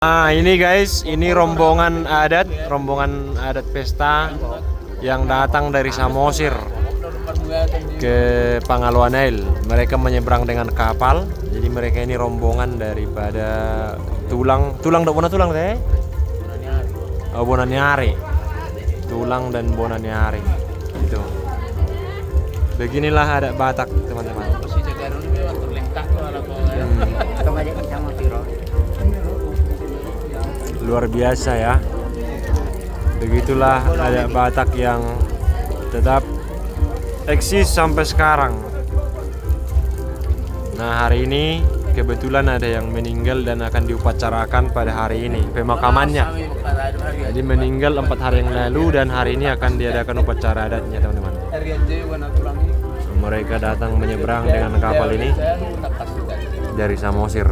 Nah ini guys, ini rombongan adat pesta yang datang dari Samosir ke Pangaluanail. Mereka menyeberang dengan kapal. Jadi mereka ini rombongan daripada tulang teh? Oh, Bonaniare. Tulang dan Bonaniare. Itu. Beginilah adat Batak, teman-teman. Luar biasa ya. Begitulah adat Batak yang tetap eksis sampai sekarang. Nah, hari ini kebetulan ada yang meninggal dan akan diupacarakan pada hari ini pemakamannya. Jadi meninggal 4 hari yang lalu dan hari ini akan diadakan upacara adatnya, teman-teman. Mereka datang menyeberang dengan kapal ini dari Samosir.